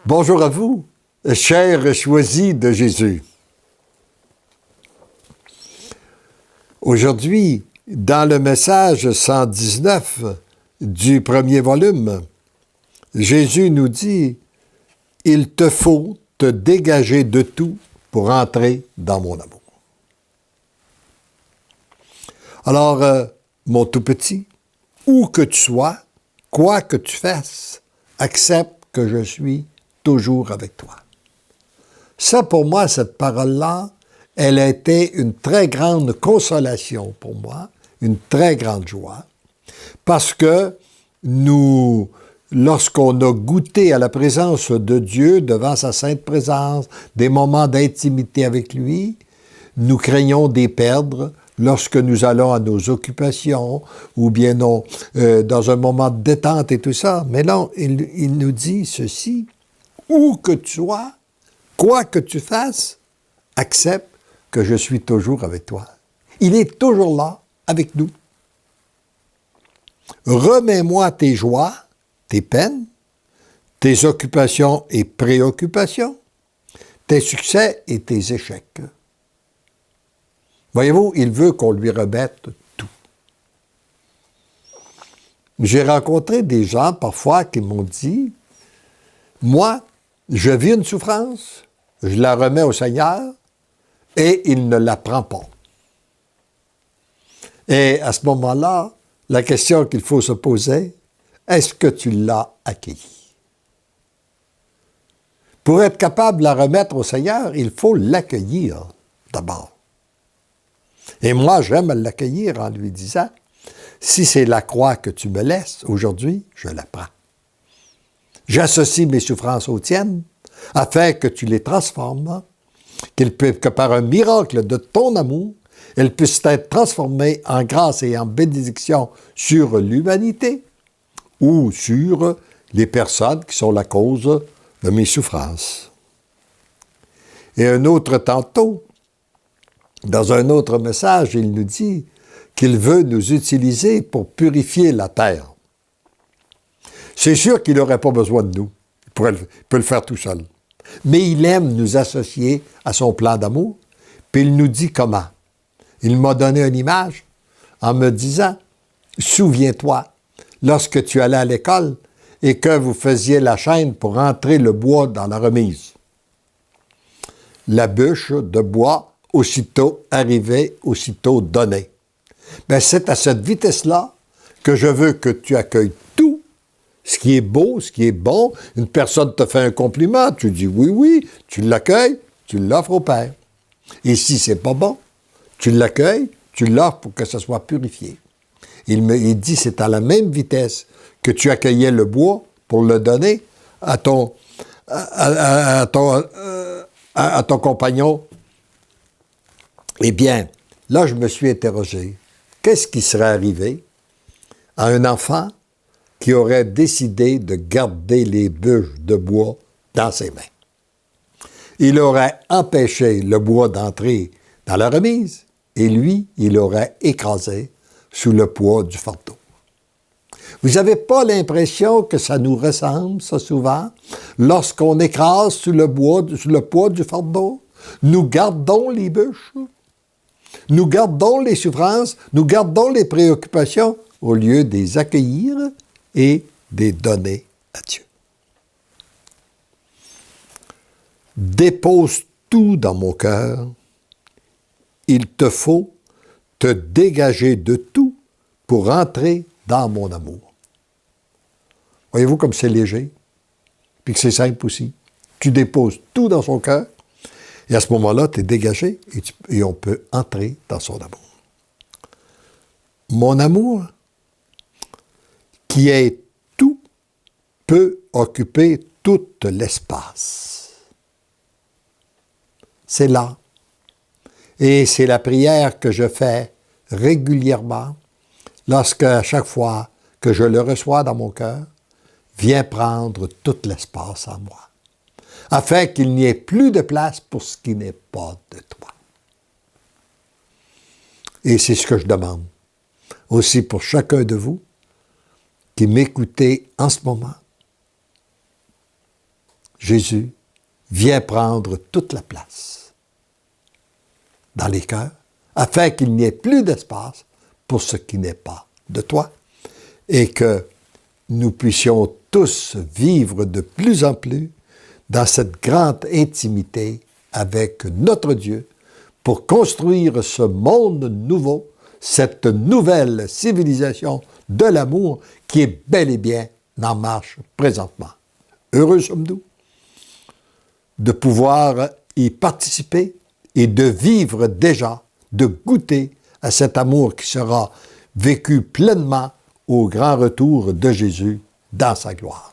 Bonjour à vous, chers choisis de Jésus. Aujourd'hui, dans le message 119 du premier volume, Jésus nous dit « Il te faut te dégager de tout pour entrer dans mon amour. » Alors, mon tout petit, où que tu sois, quoi que tu fasses, accepte que je suis toujours avec toi. Ça, pour moi, cette parole-là, elle a été une très grande consolation pour moi, une très grande joie, parce que nous, lorsqu'on a goûté à la présence de Dieu, devant sa sainte présence, des moments d'intimité avec lui, nous craignons d'y perdre lorsque nous allons à nos occupations ou bien non, dans un moment de détente et tout ça. Mais non, il nous dit ceci, où que tu sois, quoi que tu fasses, accepte que je suis toujours avec toi. Il est toujours là, avec nous. Remets-moi tes joies, tes peines, tes occupations et préoccupations, tes succès et tes échecs. Voyez-vous, il veut qu'on lui remette tout. J'ai rencontré des gens parfois qui m'ont dit, moi, je vis une souffrance, je la remets au Seigneur et il ne la prend pas. Et à ce moment-là, la question qu'il faut se poser, est-ce que tu l'as accueillie? Pour être capable de la remettre au Seigneur, il faut l'accueillir d'abord. Et moi, j'aime l'accueillir en lui disant, si c'est la croix que tu me laisses aujourd'hui, je la prends. J'associe mes souffrances aux tiennes, afin que tu les transformes, que par un miracle de ton amour, elles puissent être transformées en grâce et en bénédiction sur l'humanité ou sur les personnes qui sont la cause de mes souffrances. Et un autre tantôt, dans un autre message, il nous dit qu'il veut nous utiliser pour purifier la terre. C'est sûr qu'il n'aurait pas besoin de nous. Il peut le faire tout seul. Mais il aime nous associer à son plan d'amour, puis il nous dit comment. Il m'a donné une image en me disant, souviens-toi, lorsque tu allais à l'école et que vous faisiez la chaîne pour entrer le bois dans la remise. La bûche de bois, aussitôt arrivée, aussitôt donnée. Bien, c'est à cette vitesse-là que je veux que tu accueilles tout, ce qui est beau, ce qui est bon. Une personne te fait un compliment, tu dis oui, tu l'accueilles, tu l'offres au Père. Et si c'est pas bon, tu l'accueilles, tu l'offres pour que ça soit purifié. Il dit, c'est à la même vitesse que tu accueillais le bois pour le donner à ton compagnon. Eh bien, là, je me suis interrogé. Qu'est-ce qui serait arrivé à un enfant qui aurait décidé de garder les bûches de bois dans ses mains? Il aurait empêché le bois d'entrer dans la remise et lui, il aurait écrasé sous le poids du fardeau. Vous n'avez pas l'impression que ça nous ressemble, ça, souvent? Lorsqu'on écrase sous le poids du fardeau, nous gardons les bûches, nous gardons les souffrances, nous gardons les préoccupations au lieu de les accueillir et de les donner à Dieu. Dépose tout dans mon cœur. Il te faut te dégager de tout pour entrer dans mon amour. Voyez-vous comme c'est léger, puis que c'est simple aussi. Tu déposes tout dans son cœur, et à ce moment-là, tu es dégagé, et on peut entrer dans son amour. Mon amour, qui est tout, peut occuper tout l'espace. C'est là. Et c'est la prière que je fais régulièrement lorsque, à chaque fois que je le reçois dans mon cœur, vient prendre tout l'espace en moi, afin qu'il n'y ait plus de place pour ce qui n'est pas de toi. Et c'est ce que je demande aussi pour chacun de vous qui m'écoutez en ce moment. Jésus vient prendre toute la place dans les cœurs, afin qu'il n'y ait plus d'espace pour ce qui n'est pas de toi, et que nous puissions tous vivre de plus en plus dans cette grande intimité avec notre Dieu pour construire ce monde nouveau, cette nouvelle civilisation de l'amour qui est bel et bien en marche présentement. Heureux sommes-nous de pouvoir y participer et de vivre déjà, de goûter à cet amour qui sera vécu pleinement au grand retour de Jésus dans sa gloire.